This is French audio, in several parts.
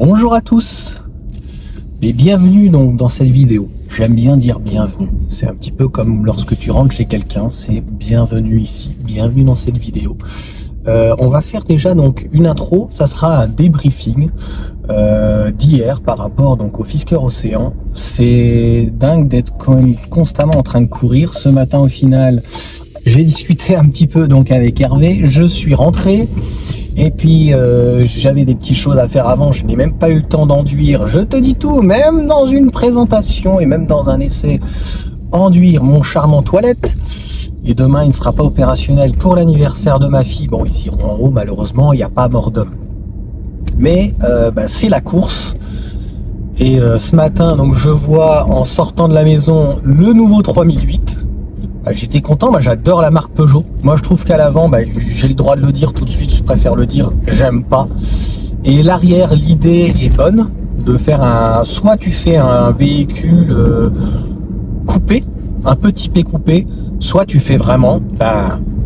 Bonjour à tous et bienvenue donc dans cette vidéo. J'aime bien dire bienvenue. C'est un petit peu comme lorsque tu rentres chez quelqu'un, c'est bienvenue ici, bienvenue dans cette vidéo. On va faire déjà donc une intro, ça sera un débriefing d'hier par rapport donc au Fisker Océan. C'est dingue d'être quand même constamment en train de courir. Ce matin au final, j'ai discuté un petit peu donc avec Hervé, je suis rentré. Et puis j'avais des petites choses à faire avant, je n'ai même pas eu le temps d'enduire, je te dis tout, même dans une présentation et même dans un essai, enduire mon charmant toilette. Et demain il ne sera pas opérationnel pour l'anniversaire de ma fille. Bon, ils iront en haut, malheureusement, il n'y a pas mort d'homme. Mais c'est la course. Et ce matin, donc je vois en sortant de la maison le nouveau 3008. J'étais content, moi j'adore la marque Peugeot. Moi je trouve qu'à l'avant, j'ai le droit de le dire tout de suite, je préfère le dire, j'aime pas. Et l'arrière, l'idée est bonne de faire soit tu fais un véhicule coupé, un peu typé coupé, soit tu fais vraiment,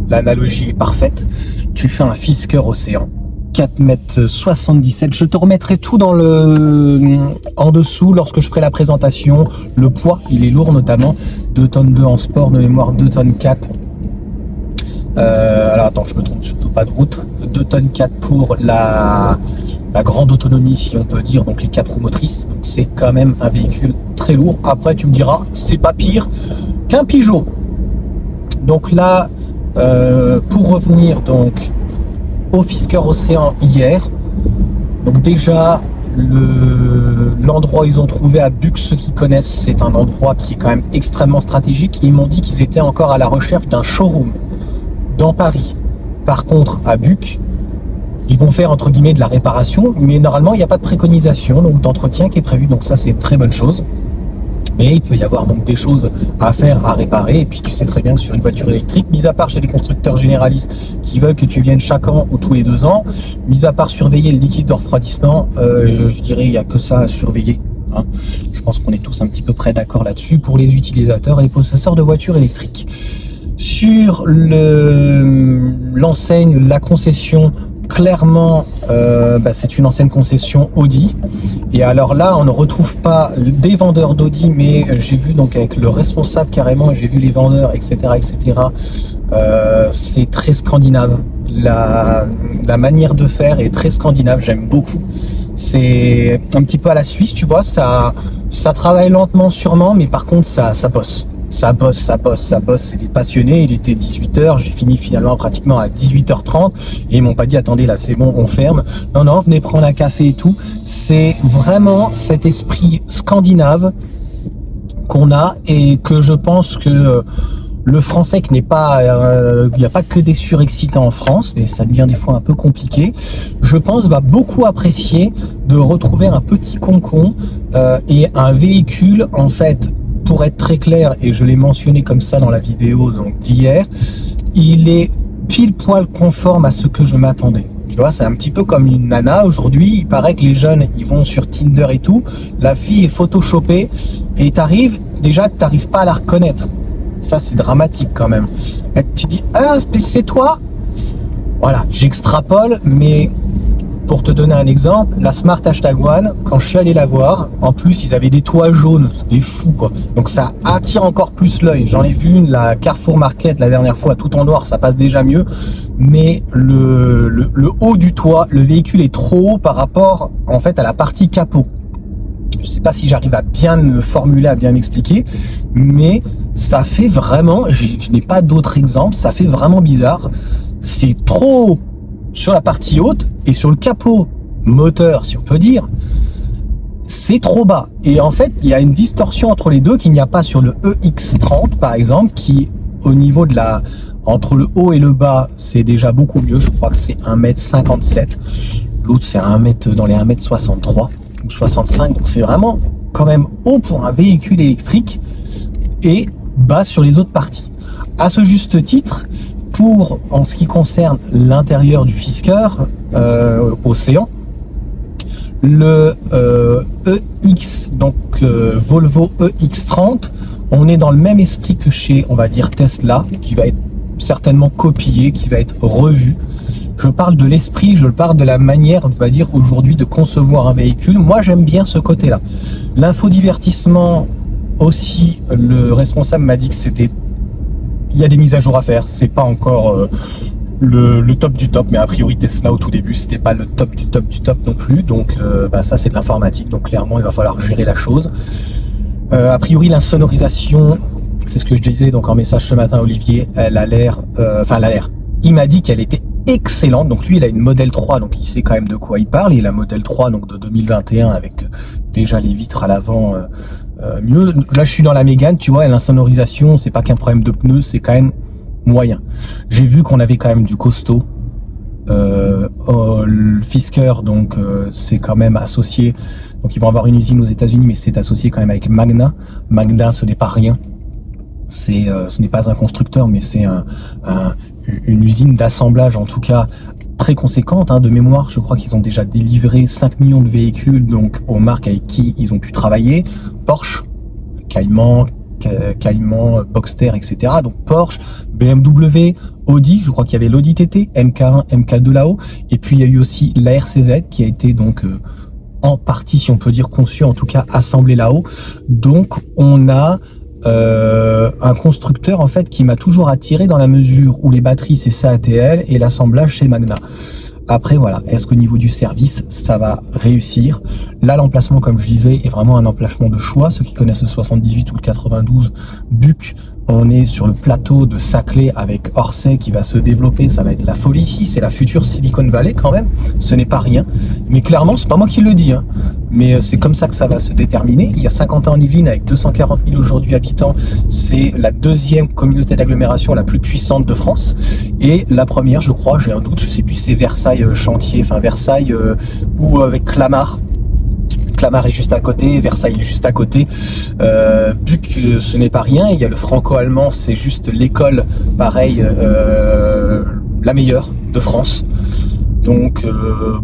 l'analogie est parfaite, tu fais un Fisker Océan. 4,77 m. Je te remettrai tout en dessous lorsque je ferai la présentation. Le poids, il est lourd notamment. 2 tonnes 2 en sport, de mémoire 2 tonnes 4. Alors attends, je me trompe surtout pas de route. 2 tonnes 4 pour la grande autonomie, si on peut dire, donc les 4 roues motrices. C'est quand même un véhicule très lourd. Après, tu me diras, c'est pas pire qu'un Peugeot. Donc là, pour revenir donc au Fisker Océan hier, donc déjà l'endroit où ils ont trouvé à Buc, ceux qui connaissent, c'est un endroit qui est quand même extrêmement stratégique. Ils m'ont dit qu'ils étaient encore à la recherche d'un showroom dans Paris. Par contre, à Buc, ils vont faire entre guillemets de la réparation, mais normalement il n'y a pas de préconisation donc d'entretien qui est prévu, donc ça c'est une très bonne chose. Mais il peut y avoir donc des choses à faire, à réparer. Et puis tu sais très bien que sur une voiture électrique, mis à part chez les constructeurs généralistes qui veulent que tu viennes chaque an ou tous les 2 ans, mis à part surveiller le liquide de refroidissement, je dirais il n'y a que ça à surveiller. Hein. Je pense qu'on est tous un petit peu près d'accord là-dessus pour les utilisateurs et les possesseurs de voitures électriques. Sur l'enseigne, la concession, clairement, c'est une ancienne concession Audi. Et alors là, on ne retrouve pas des vendeurs d'Audi, mais j'ai vu donc avec le responsable carrément, j'ai vu les vendeurs, etc., etc. C'est très scandinave. La manière de faire est très scandinave. J'aime beaucoup. C'est un petit peu à la Suisse, tu vois. Ça travaille lentement, sûrement, mais par contre, ça bosse. Ça bosse, c'est des passionnés. Il était 18h, j'ai fini finalement pratiquement à 18h30 et ils m'ont pas dit attendez là c'est bon on ferme. Non, venez prendre un café et tout. C'est vraiment cet esprit scandinave qu'on a et que je pense que le français qui n'est pas, il n'y a pas que des surexcités en France, mais ça devient des fois un peu compliqué. Je pense va beaucoup apprécier de retrouver un petit concon et un véhicule en fait. Pour être très clair, et je l'ai mentionné comme ça dans la vidéo d'hier, il est pile poil conforme à ce que je m'attendais. Tu vois, c'est un petit peu comme une nana. Aujourd'hui, il paraît que les jeunes, ils vont sur Tinder et tout. La fille est photoshopée et t'arrives pas à la reconnaître. Ça, c'est dramatique quand même. Et tu dis, ah, c'est toi? Voilà, j'extrapole, mais pour te donner un exemple, la Smart #1, quand je suis allé la voir, en plus ils avaient des toits jaunes, des fous quoi. Donc ça attire encore plus l'œil. J'en ai vu une, la Carrefour Market la dernière fois, tout en noir, ça passe déjà mieux. Mais le haut du toit, le véhicule est trop haut par rapport en fait à la partie capot. Je sais pas si j'arrive à bien me formuler, à bien m'expliquer, mais ça fait vraiment, je n'ai pas d'autres exemples, ça fait vraiment bizarre. C'est trop haut sur la partie haute et sur le capot moteur, si on peut dire, c'est trop bas. Et en fait, il y a une distorsion entre les deux qu'il n'y a pas sur le EX30, par exemple, qui, au niveau de entre le haut et le bas, c'est déjà beaucoup mieux. Je crois que c'est 1,57 m. L'autre, c'est dans les 1,63 m ou 65. Donc, c'est vraiment quand même haut pour un véhicule électrique et bas sur les autres parties. À ce juste titre, en ce qui concerne l'intérieur du Fisker Océan, le EX, donc Volvo EX30, on est dans le même esprit que chez, on va dire, Tesla, qui va être certainement copié, qui va être revu. Je parle de l'esprit, je parle de la manière, on va dire, aujourd'hui de concevoir un véhicule. Moi, j'aime bien ce côté-là. L'infodivertissement aussi, le responsable m'a dit que c'était... Il y a des mises à jour à faire, c'est pas encore le top du top, mais a priori Tesla au tout début, c'était pas le top du top du top non plus, donc ça c'est de l'informatique, donc clairement il va falloir gérer la chose. A priori l'insonorisation, c'est ce que je disais donc en message ce matin à Olivier, elle a l'air, il m'a dit qu'elle était excellente, donc lui il a une Model 3, donc il sait quand même de quoi il parle, il a la Model 3 donc de 2021 avec déjà les vitres à l'avant mieux. Là je suis dans la Mégane, tu vois, l'insonorisation c'est pas qu'un problème de pneus, c'est quand même moyen. J'ai vu qu'on avait quand même du costaud. Fisker, donc c'est quand même associé, donc ils vont avoir une usine aux États-Unis, mais c'est associé quand même avec Magna. Magna, ce n'est pas rien. Ce n'est pas un constructeur, mais c'est une usine d'assemblage, en tout cas très conséquente. De mémoire, je crois qu'ils ont déjà délivré 5 millions de véhicules donc aux marques avec qui ils ont pu travailler. Porsche, Cayman, Boxster, etc. Donc Porsche, BMW, Audi, je crois qu'il y avait l'Audi TT, MK1, MK2 là-haut, et puis il y a eu aussi la RCZ qui a été donc en partie, si on peut dire, conçue, en tout cas assemblée là-haut. Donc on a un constructeur en fait qui m'a toujours attiré dans la mesure où les batteries c'est CATL et l'assemblage chez Magna. Après voilà, est-ce qu'au niveau du service ça va réussir? Là l'emplacement comme je disais est vraiment un emplacement de choix. Ceux qui connaissent le 78 ou le 92 Buc, on est sur le plateau de Saclay avec Orsay qui va se développer, ça va être la folie ici, c'est la future Silicon Valley quand même, ce n'est pas rien, mais clairement c'est pas moi qui le dis, mais c'est comme ça que ça va se déterminer. Il y a 50 ans en Yvelines avec 240 000 aujourd'hui habitants, c'est la deuxième communauté d'agglomération la plus puissante de France, et la première je crois, j'ai un doute, je sais plus si c'est Versailles Chantier, enfin Versailles ou avec Clamart. Clamart est juste à côté, Versailles est juste à côté. Buc, ce n'est pas rien. Il y a le franco-allemand, c'est juste l'école, pareil, la meilleure de France. Donc,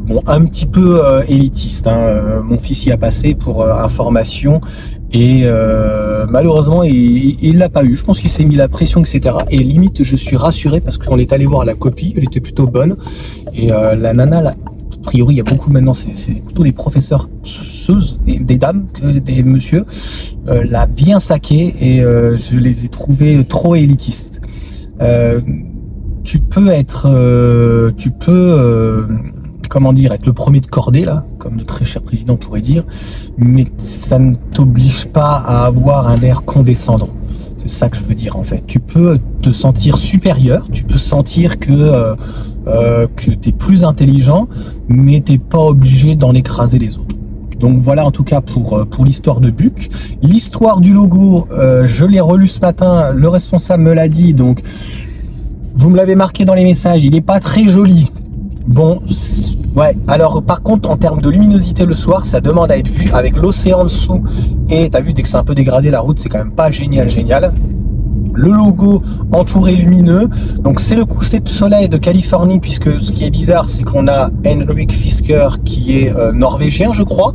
bon, un petit peu élitiste. Mon fils y a passé pour information et malheureusement, il l'a pas eu. Je pense qu'il s'est mis la pression, etc. Et limite, je suis rassuré parce qu'on est allé voir la copie, elle était plutôt bonne. Et la nana, là, a priori, il y a beaucoup maintenant, c'est plutôt des professeurs, des dames que des messieurs, l'a bien saqué et je les ai trouvés trop élitistes. Tu peux être, comment dire, être le premier de cordée là, comme le très cher président pourrait dire, mais ça ne t'oblige pas à avoir un air condescendant. C'est ça que je veux dire en fait. Tu peux te sentir supérieur, tu peux sentir que tu es plus intelligent, mais t'es pas obligé d'en écraser les autres. Donc voilà en tout cas pour l'histoire de Buc. L'histoire du logo, je l'ai relu ce matin, le responsable me l'a dit, donc vous me l'avez marqué dans les messages, il n'est pas très joli. Bon, ouais, alors par contre en termes de luminosité le soir, ça demande à être vu avec l'océan en dessous, et t'as vu dès que c'est un peu dégradé la route, c'est quand même pas génial. Le logo entouré lumineux, donc c'est le coucher de soleil de Californie, puisque ce qui est bizarre c'est qu'on a Henrik Fisker qui est norvégien je crois,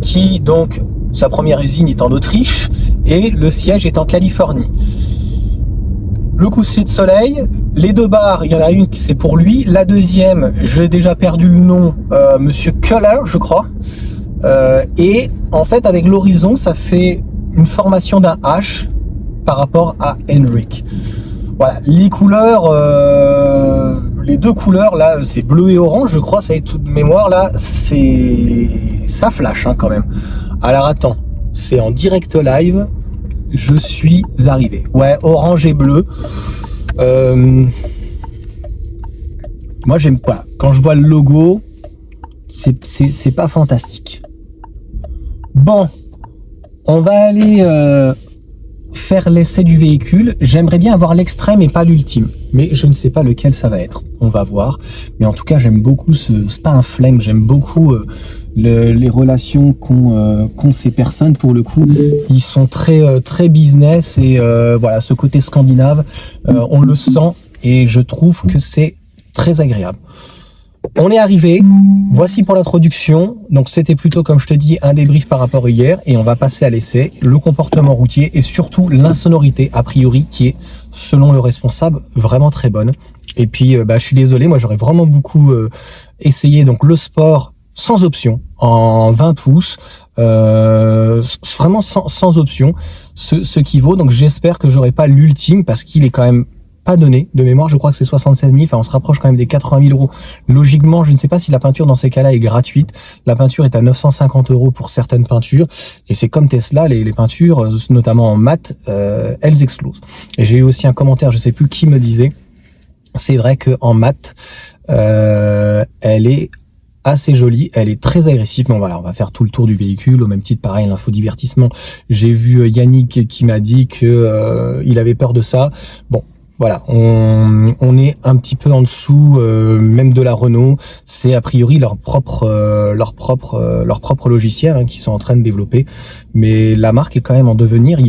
qui donc sa première usine est en Autriche et le siège est en Californie. Le coucher de soleil, les deux barres, il y en a une qui c'est pour lui, la deuxième, j'ai déjà perdu le nom, Monsieur Keller je crois, et en fait avec l'horizon ça fait une formation d'un H par rapport à Henrik. Voilà, les couleurs, les deux couleurs là, c'est bleu et orange, je crois, ça est toute mémoire là, ça flash quand même. Alors attends, c'est en direct live, je suis arrivé. Ouais, orange et bleu. Moi j'aime pas. Quand je vois le logo, c'est pas fantastique. Bon, on va aller faire l'essai du véhicule. J'aimerais bien avoir l'extrême et pas l'ultime, mais je ne sais pas lequel ça va être, on va voir. Mais en tout cas j'aime beaucoup c'est pas un flemme, j'aime beaucoup les relations qu'ont ces personnes. Pour le coup ils sont très business et voilà, ce côté scandinave on le sent et je trouve que c'est très agréable. On est arrivé, voici pour l'introduction. Donc c'était plutôt, comme je te dis, un débrief par rapport à hier, et on va passer à l'essai, le comportement routier et surtout l'insonorité a priori qui est, selon le responsable, vraiment très bonne. Et puis, je suis désolé, moi j'aurais vraiment beaucoup essayé donc le sport sans option, en 20 pouces, vraiment sans option, ce qui vaut. Donc j'espère que j'aurai pas l'ultime parce qu'il est quand même pas donné de mémoire. Je crois que c'est 76 000. Enfin, on se rapproche quand même des 80 000 euros. Logiquement, je ne sais pas si la peinture dans ces cas-là est gratuite. La peinture est à 950 euros pour certaines peintures. Et c'est comme Tesla, les peintures, notamment en mat, elles explosent. Et j'ai eu aussi un commentaire, je sais plus qui me disait, c'est vrai que en mat, elle est assez jolie, elle est très agressive. Bon voilà, on va faire tout le tour du véhicule. Au même titre, pareil, l'infodivertissement. J'ai vu Yannick qui m'a dit que il avait peur de ça. Bon. Voilà, on est un petit peu en dessous, même de la Renault. C'est a priori leur propre logiciel qu'ils sont en train de développer. Mais la marque est quand même en devenir.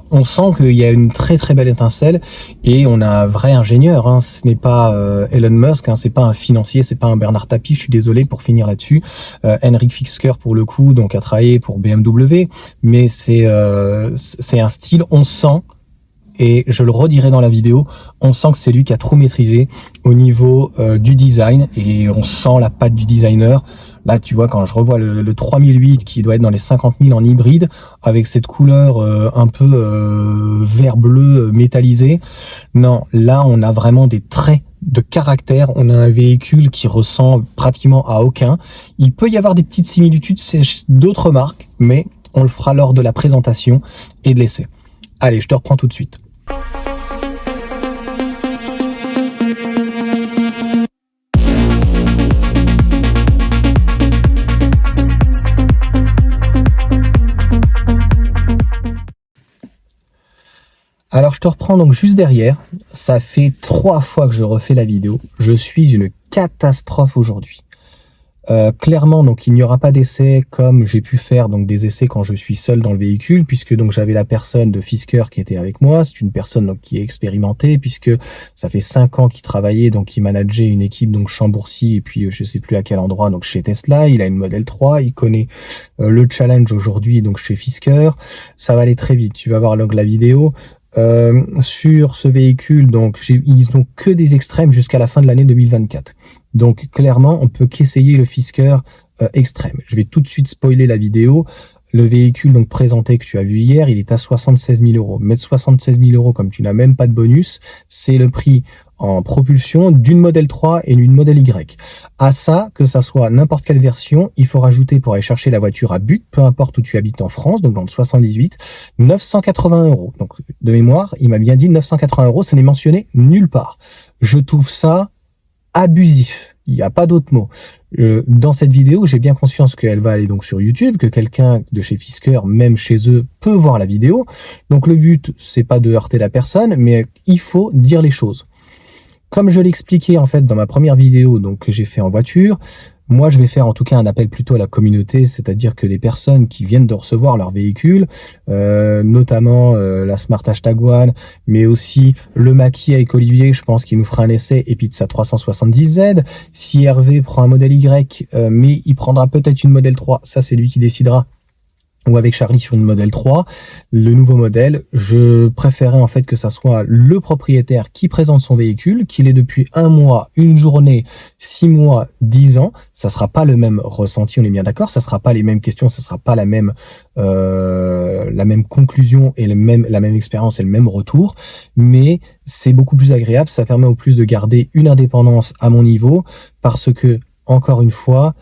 On sent qu'il y a une très très belle étincelle et on a un vrai ingénieur. Ce n'est pas Elon Musk, c'est pas un financier, c'est pas un Bernard Tapie. Je suis désolé pour finir là-dessus. Henrik Fisker pour le coup, donc a travaillé pour BMW, mais c'est un style. On sent. Et je le redirai dans la vidéo, on sent que c'est lui qui a trop maîtrisé au niveau du design et on sent la patte du designer. Là, tu vois, quand je revois le 3008 qui doit être dans les 50 000 en hybride, avec cette couleur un peu vert-bleu métallisé, non, là, on a vraiment des traits de caractère. On a un véhicule qui ressemble pratiquement à aucun. Il peut y avoir des petites similitudes, c'est d'autres marques, mais on le fera lors de la présentation et de l'essai. Allez, je te reprends tout de suite. Alors je te reprends donc juste derrière, ça fait 3 fois que je refais la vidéo, je suis une catastrophe aujourd'hui. Clairement donc il n'y aura pas d'essai comme j'ai pu faire donc des essais quand je suis seul dans le véhicule, puisque donc j'avais la personne de Fisker qui était avec moi. C'est une personne donc qui est expérimentée, puisque ça fait 5 ans qu'il travaillait, donc il manageait une équipe donc Chambourcy et puis je sais plus à quel endroit, donc chez Tesla. Il a une Model 3, il connaît le challenge aujourd'hui donc chez Fisker. Ça va aller très vite, tu vas voir donc la vidéo. Sur ce véhicule, donc ils n'ont que des extrêmes jusqu'à la fin de l'année 2024. Donc clairement, on peut qu'essayer le Fisker extrême. Je vais tout de suite spoiler la vidéo. Le véhicule donc présenté que tu as vu hier, il est à 76 000 euros. Mettre 76 000 euros comme tu n'as même pas de bonus, c'est le prix en propulsion d'une Model 3 et d'une Model Y. À ça, que ça soit n'importe quelle version, il faut rajouter pour aller chercher la voiture à Buc, peu importe où tu habites en France, donc dans le 78, 980 euros. Donc de mémoire, il m'a bien dit 980 euros, ça n'est mentionné nulle part. Je trouve ça abusif. Il n'y a pas d'autre mot. Dans cette vidéo, j'ai bien conscience qu'elle va aller donc sur YouTube, que quelqu'un de chez Fisker, même chez eux, peut voir la vidéo. Donc le but, c'est pas de heurter la personne, mais il faut dire les choses. Comme je l'expliquais en fait dans ma première vidéo donc que j'ai fait en voiture, moi je vais faire en tout cas un appel plutôt à la communauté, c'est-à-dire que les personnes qui viennent de recevoir leur véhicule, notamment la Smart #1, mais aussi le Mach-E avec Olivier, je pense qu'il nous fera un essai, et puis de sa 370Z. Si Hervé prend un modèle Y, mais il prendra peut-être une Model 3, ça c'est lui qui décidera, ou avec Charlie sur une Model 3, le nouveau modèle, je préférais en fait que ça soit le propriétaire qui présente son véhicule, qu'il ait depuis 1 mois, 1 journée, 6 mois, 10 ans. Ça sera pas le même ressenti, on est bien d'accord, ça sera pas les mêmes questions, ça sera pas la même conclusion et la même expérience et le même retour, mais c'est beaucoup plus agréable, ça permet au plus de garder une indépendance à mon niveau, parce que, encore une fois,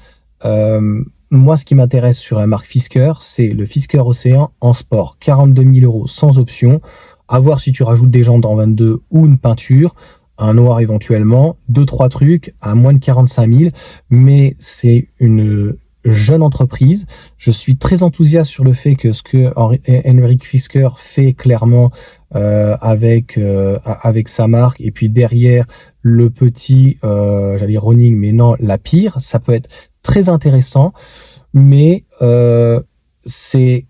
moi, ce qui m'intéresse sur la marque Fisker, c'est le Fisker Océan en sport. 42 000 euros sans option. À voir si tu rajoutes des jantes en 22 ou une peinture, un noir éventuellement, 2-3 trucs à moins de 45 000. Mais c'est une jeune entreprise. Je suis très enthousiaste sur le fait que ce que Henrik Fisker fait clairement avec sa marque, et puis derrière le petit, j'allais dire running, mais non, la pire, ça peut être très intéressant, mais c'est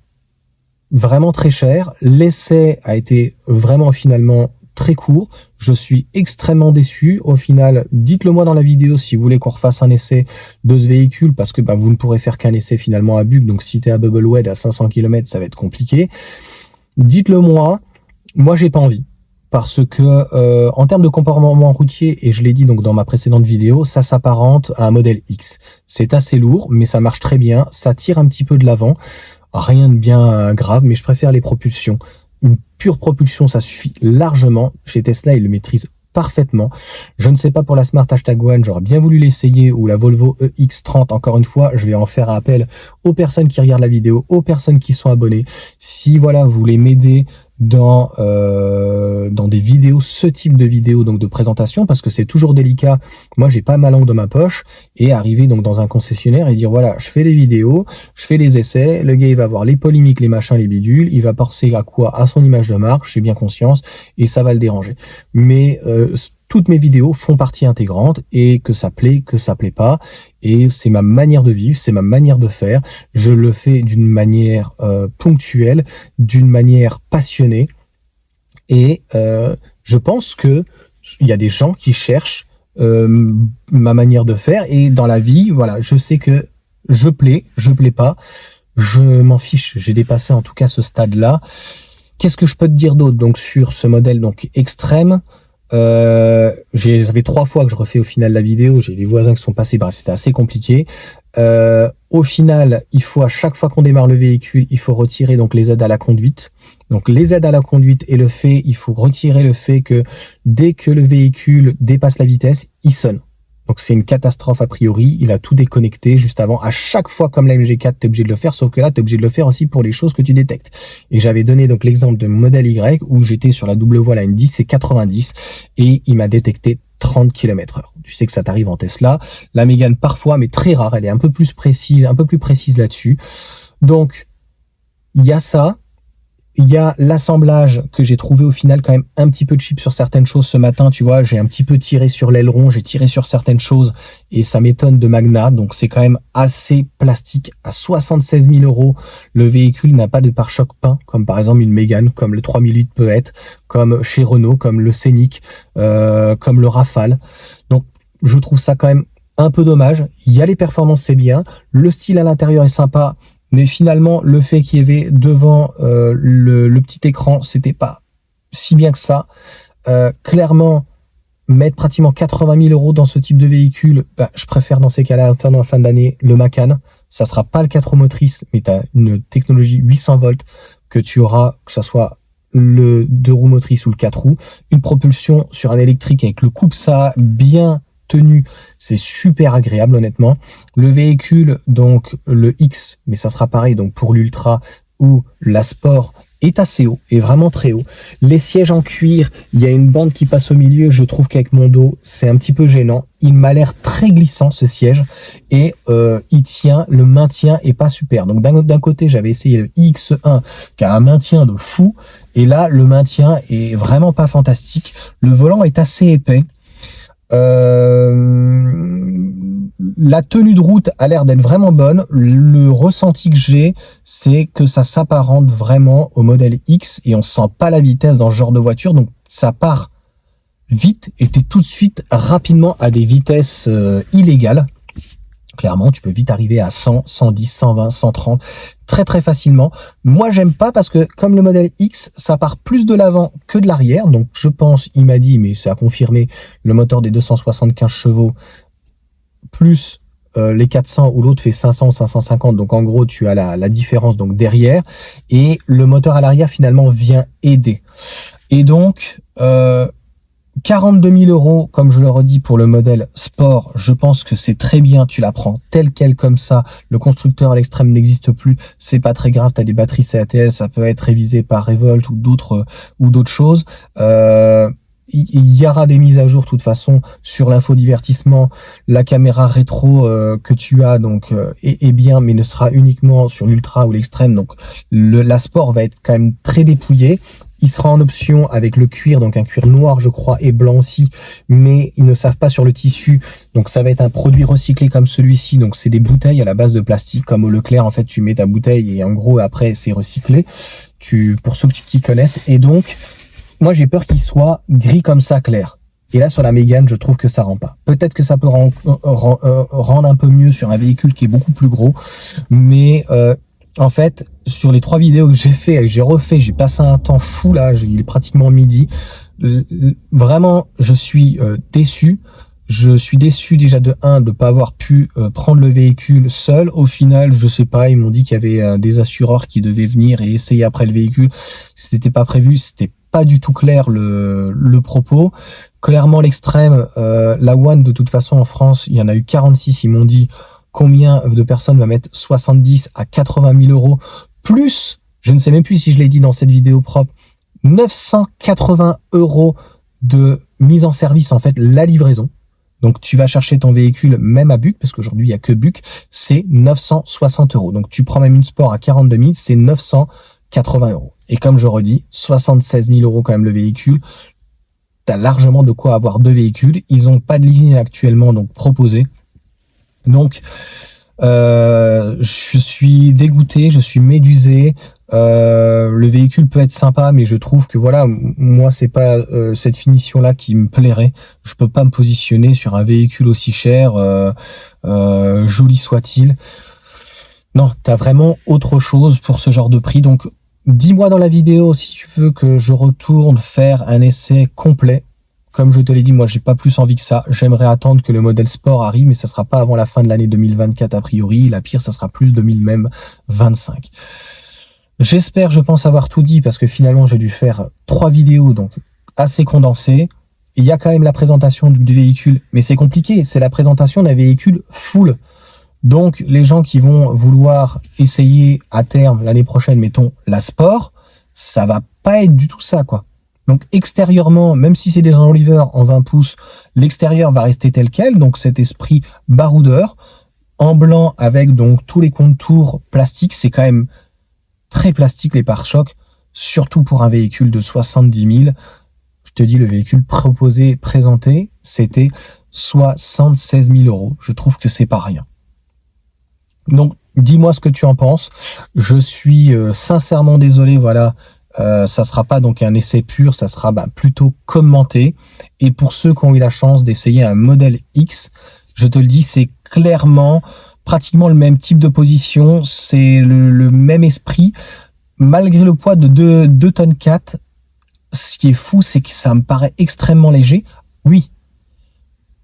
vraiment très cher. L'essai a été vraiment finalement très court. Je suis extrêmement déçu. Au final, dites-le moi dans la vidéo si vous voulez qu'on refasse un essai de ce véhicule, parce que vous ne pourrez faire qu'un essai finalement à Buc, donc si tu es à Bubblewed à 500 km, ça va être compliqué. Dites-le moi. Moi, j'ai pas envie. parce que en termes de comportement routier, et je l'ai dit donc dans ma précédente vidéo, ça s'apparente à un modèle X. C'est assez lourd, mais ça marche très bien, ça tire un petit peu de l'avant, rien de bien grave, mais je préfère les propulsions. Une pure propulsion, ça suffit largement. Chez Tesla, ils le maîtrisent parfaitement. Je ne sais pas pour la Smart #1, j'aurais bien voulu l'essayer, ou la Volvo EX30. Encore une fois, je vais en faire appel aux personnes qui regardent la vidéo, aux personnes qui sont abonnées. Si voilà, vous voulez m'aider dans des vidéos, ce type de vidéos, donc de présentation, parce que c'est toujours délicat. Moi, j'ai pas ma langue dans ma poche, et arriver donc dans un concessionnaire et dire voilà, je fais des vidéos, je fais des essais, le gars il va voir les polémiques, les machins, les bidules, il va penser à quoi? À son image de marque, j'ai bien conscience, et ça va le déranger. Mais toutes mes vidéos font partie intégrante, et que ça plaît pas, et c'est ma manière de vivre, c'est ma manière de faire. Je le fais d'une manière ponctuelle, d'une manière passionnée, et je pense que il y a des gens qui cherchent ma manière de faire, et dans la vie, voilà, je sais que je plais pas, je m'en fiche, j'ai dépassé en tout cas ce stade-là. Qu'est-ce que je peux te dire d'autre donc sur ce modèle donc extrême? Ça fait 3 fois que je refais au final la vidéo, j'ai des voisins qui sont passés, bref, c'était assez compliqué. Au final, il faut à chaque fois qu'on démarre le véhicule, il faut retirer donc les aides à la conduite. Donc les aides à la conduite et il faut retirer le fait que dès que le véhicule dépasse la vitesse, il sonne. Donc c'est une catastrophe a priori, il a tout déconnecté juste avant. À chaque fois comme la MG4, tu es obligé de le faire, sauf que là, tu es obligé de le faire aussi pour les choses que tu détectes. Et j'avais donné donc l'exemple de mon modèle Y où j'étais sur la double voie, la N10, c'est 90, et il m'a détecté 30 km/h. Tu sais que ça t'arrive en Tesla. La Mégane parfois, mais très rare, elle est un peu plus précise là-dessus. Donc, il y a ça. Il y a l'assemblage que j'ai trouvé au final quand même un petit peu cheap sur certaines choses ce matin, tu vois, j'ai un petit peu tiré sur l'aileron, j'ai tiré sur certaines choses, et ça m'étonne de Magna, donc c'est quand même assez plastique. À 76 000 €, le véhicule n'a pas de pare-choc peint, comme par exemple une Mégane, comme le 3008 peut être, comme chez Renault, comme le Scénic, comme le Rafale. Donc je trouve ça quand même un peu dommage. Il y a les performances, c'est bien, le style à l'intérieur est sympa, mais finalement, le fait qu'il y avait devant le petit écran, c'était pas si bien que ça. Clairement, mettre pratiquement 80 000 € dans ce type de véhicule, je préfère dans ces cas-là, attendre en fin d'année, le Macan. Ça sera pas le 4 roues motrices, mais tu as une technologie 800 volts que tu auras, que ce soit le 2 roues motrices ou le 4 roues. Une propulsion sur un électrique avec le coupe-ça bien tenu, c'est super agréable honnêtement. Le véhicule, donc le X, mais ça sera pareil donc pour l'Ultra ou la Sport, est assez haut, est vraiment très haut. Les sièges en cuir, il y a une bande qui passe au milieu, je trouve qu'avec mon dos, c'est un petit peu gênant. Il m'a l'air très glissant ce siège, et il tient, le maintien est pas super. Donc d'un côté, j'avais essayé le X1 qui a un maintien de fou, et là, le maintien est vraiment pas fantastique. Le volant est assez épais. La tenue de route a l'air d'être vraiment bonne. Le ressenti que j'ai, c'est que ça s'apparente vraiment au modèle X, et on sent pas la vitesse dans ce genre de voiture, donc ça part vite et t'es tout de suite rapidement à des vitesses illégales. Clairement, tu peux vite arriver à 100, 110, 120, 130 très très facilement. Moi, j'aime pas parce que comme le modèle X, ça part plus de l'avant que de l'arrière. Donc, je pense, il m'a dit, mais c'est à confirmer, le moteur des 275 chevaux plus les 400 ou l'autre fait 500 ou 550. Donc, en gros, tu as la différence donc derrière. Et le moteur à l'arrière, finalement, vient aider. Et donc, 42 000 €, comme je le redis, pour le modèle Sport, je pense que c'est très bien, tu la prends telle quelle comme ça, le constructeur à l'extrême n'existe plus, c'est pas très grave, tu as des batteries CATL, ça peut être révisé par Revolt ou d'autres choses. Il y aura des mises à jour de toute façon sur l'infodivertissement. La caméra rétro que tu as donc est bien, mais ne sera uniquement sur l'Ultra ou l'Extrême, donc la Sport va être quand même très dépouillée. Il sera en option avec le cuir, donc un cuir noir je crois et blanc aussi, mais ils ne savent pas sur le tissu, donc ça va être un produit recyclé comme celui-ci. Donc c'est des bouteilles à la base de plastique comme au Leclerc, en fait tu mets ta bouteille et en gros après c'est recyclé, pour ceux qui connaissent. Et donc moi j'ai peur qu'il soit gris comme ça clair, et là sur la Mégane je trouve que ça rend pas. Peut-être que ça peut rendre un peu mieux sur un véhicule qui est beaucoup plus gros, mais en fait sur les 3 vidéos que j'ai fait, j'ai refait, j'ai passé un temps fou là, il est pratiquement midi. Vraiment, je suis déçu. Je suis déçu déjà de ne pas avoir pu prendre le véhicule seul. Au final, je sais pas, ils m'ont dit qu'il y avait des assureurs qui devaient venir et essayer après le véhicule. C'était pas prévu, c'était pas du tout clair le propos. Clairement l'extrême, la One de toute façon en France, il y en a eu 46, ils m'ont dit combien de personnes va mettre 70 à 80 000 euros, plus, je ne sais même plus si je l'ai dit dans cette vidéo propre, 980 euros de mise en service, en fait, la livraison. Donc, tu vas chercher ton véhicule même à Buc, parce qu'aujourd'hui, il n'y a que Buc, c'est 960 euros. Donc, tu prends même une Sport à 42 000, c'est 980 euros. Et comme je redis, 76 000 euros quand même le véhicule. Tu as largement de quoi avoir 2 véhicules. Ils n'ont pas de leasing actuellement, donc proposé. Donc, je suis dégoûté, je suis médusé. Le véhicule peut être sympa, mais je trouve que voilà, moi c'est pas cette finition là qui me plairait. Je peux pas me positionner sur un véhicule aussi cher, joli soit-il. Non, t'as vraiment autre chose pour ce genre de prix. Donc dis-moi dans la vidéo si tu veux que je retourne faire un essai complet. Comme je te l'ai dit, moi, j'ai pas plus envie que ça. J'aimerais attendre que le modèle Sport arrive, mais ça sera pas avant la fin de l'année 2024 a priori. La pire, ça sera plus 2025. J'espère, je pense avoir tout dit parce que finalement, j'ai dû faire 3 vidéos, donc assez condensées. Il y a quand même la présentation du véhicule, mais c'est compliqué. C'est la présentation d'un véhicule full. Donc, les gens qui vont vouloir essayer à terme, l'année prochaine, mettons, la Sport, ça va pas être du tout ça, quoi. Donc extérieurement, même si c'est des enliveurs en 20 pouces, l'extérieur va rester tel quel, donc cet esprit baroudeur, en blanc avec donc tous les contours plastiques, c'est quand même très plastique les pare-chocs, surtout pour un véhicule de 70 000. Je te dis, le véhicule proposé, présenté, c'était 76 000 euros. Je trouve que c'est pas rien. Donc dis-moi ce que tu en penses. Je suis sincèrement désolé, voilà. Ça sera pas donc un essai pur, ça sera plutôt commenté. Et pour ceux qui ont eu la chance d'essayer un modèle X, je te le dis, c'est clairement pratiquement le même type de position, c'est le même esprit, malgré le poids de 2 tonnes 4. Ce qui est fou, c'est que ça me paraît extrêmement léger. Oui,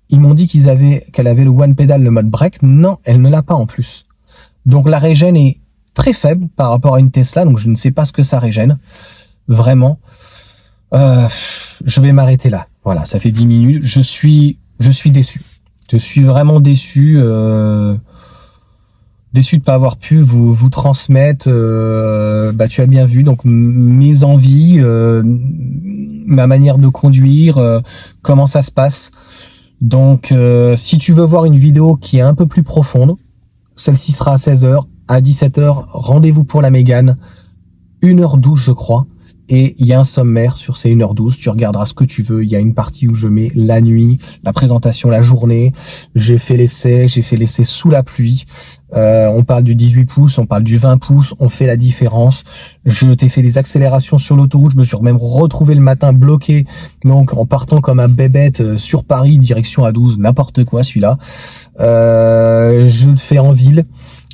ils m'ont dit qu'elle avait le one pedal, le mode break. Non, elle ne l'a pas en plus. Donc la régène est très faible par rapport à une Tesla, donc je ne sais pas ce que ça régène, vraiment. Je vais m'arrêter là, voilà, ça fait 10 minutes, je suis déçu. Je suis vraiment déçu, déçu de ne pas avoir pu vous transmettre, tu as bien vu, donc mes envies, ma manière de conduire, comment ça se passe. Donc si tu veux voir une vidéo qui est un peu plus profonde, celle-ci sera à 16h. À 17h, rendez-vous pour la Mégane, 1h12 je crois, et il y a un sommaire sur ces 1h12, tu regarderas ce que tu veux, il y a une partie où je mets la nuit, la présentation, la journée, j'ai fait l'essai sous la pluie, on parle du 18 pouces, on parle du 20 pouces, on fait la différence, je t'ai fait des accélérations sur l'autoroute, je me suis même retrouvé le matin bloqué, donc en partant comme un bébête sur Paris, direction A12, n'importe quoi celui-là, je te fais en ville.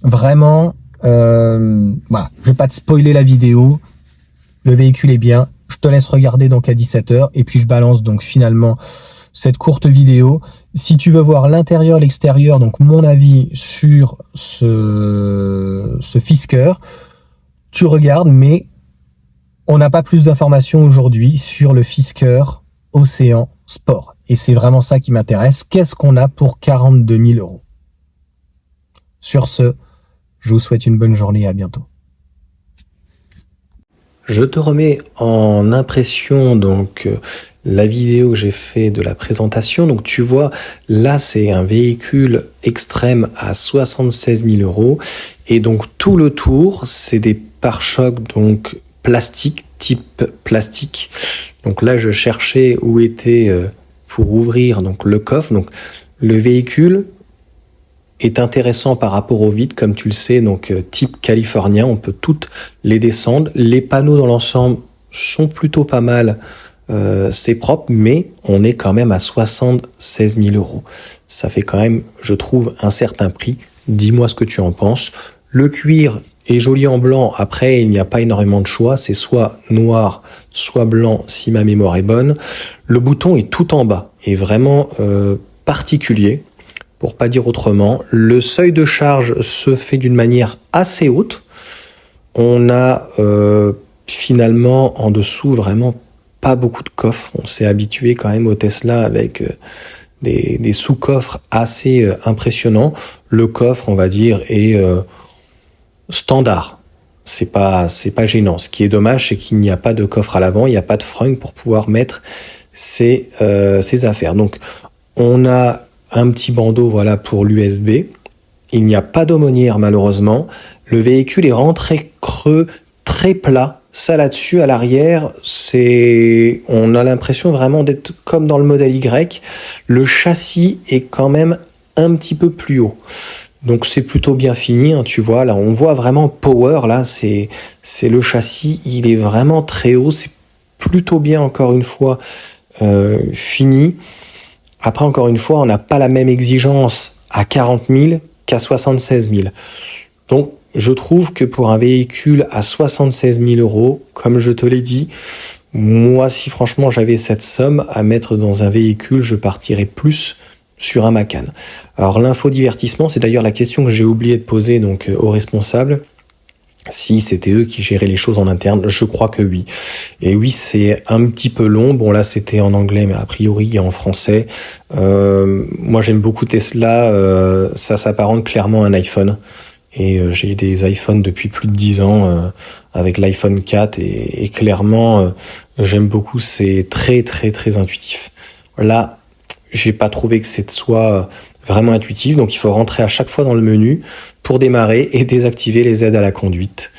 Vraiment, voilà, je vais pas te spoiler la vidéo. Le véhicule est bien. Je te laisse regarder donc à 17h et puis je balance donc finalement cette courte vidéo. Si tu veux voir l'intérieur, l'extérieur, donc mon avis sur ce Fisker, tu regardes, mais on n'a pas plus d'informations aujourd'hui sur le Fisker Océan Sport. Et c'est vraiment ça qui m'intéresse. Qu'est-ce qu'on a pour 42 000 euros? Sur ce, je vous souhaite une bonne journée et à bientôt. Je te remets en impression donc la vidéo que j'ai fait de la présentation. Donc tu vois, là c'est un véhicule extrême à 76 000 euros. Et donc tout le tour, c'est des pare-chocs donc plastique, type plastique. Donc là je cherchais où était pour ouvrir donc le coffre. Donc le véhicule est intéressant par rapport au vide, comme tu le sais, donc type californien, on peut toutes les descendre. Les panneaux dans l'ensemble sont plutôt pas mal, c'est propre, mais on est quand même à 76 000 euros. Ça fait quand même, je trouve, un certain prix. Dis-moi ce que tu en penses. Le cuir est joli en blanc. Après, il n'y a pas énormément de choix. C'est soit noir, soit blanc, si ma mémoire est bonne. Le bouton est tout en bas et vraiment particulier, pour pas dire autrement. Le seuil de charge se fait d'une manière assez haute. On a finalement en dessous vraiment pas beaucoup de coffres. On s'est habitué quand même au Tesla avec des sous-coffres assez impressionnants. Le coffre, on va dire, est standard. C'est pas gênant. Ce qui est dommage, c'est qu'il n'y a pas de coffre à l'avant, il n'y a pas de frunk pour pouvoir mettre ses affaires. Donc, on a un petit bandeau, voilà, pour l'USB. Il n'y a pas d'aumônière, malheureusement. Le véhicule est vraiment très creux, très plat. Ça, là-dessus, à l'arrière, on a l'impression vraiment d'être comme dans le modèle Y. Le châssis est quand même un petit peu plus haut. Donc c'est plutôt bien fini, hein, tu vois, là on voit vraiment power, là c'est le châssis, il est vraiment très haut, c'est plutôt bien encore une fois fini. Après encore une fois, on n'a pas la même exigence à 40 000 qu'à 76 000. Donc je trouve que pour un véhicule à 76 000 euros, comme je te l'ai dit, moi si franchement j'avais cette somme à mettre dans un véhicule, je partirais plus sur un Macan. Alors l'infodivertissement, c'est d'ailleurs la question que j'ai oublié de poser donc aux responsables. Si c'était eux qui géraient les choses en interne, je crois que oui. Et oui, c'est un petit peu long. Bon là, c'était en anglais, mais a priori en français. Moi, j'aime beaucoup Tesla. Ça s'apparente clairement à un iPhone. Et j'ai des iPhones depuis plus de 10 ans avec l'iPhone 4 et clairement, j'aime beaucoup. C'est très très très intuitif. Là, j'ai pas trouvé que c'est soit vraiment intuitif, donc il faut rentrer à chaque fois dans le menu pour démarrer et désactiver les aides à la conduite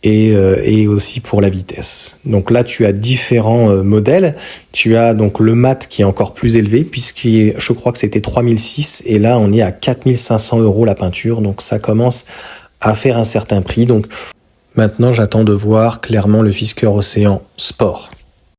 et aussi pour la vitesse. Donc là, tu as différents modèles. Tu as donc le mat qui est encore plus élevé je crois que c'était 3006 et là on est à 4500 € la peinture, donc ça commence à faire un certain prix. Donc maintenant, j'attends de voir clairement le Fisker Océan Sport.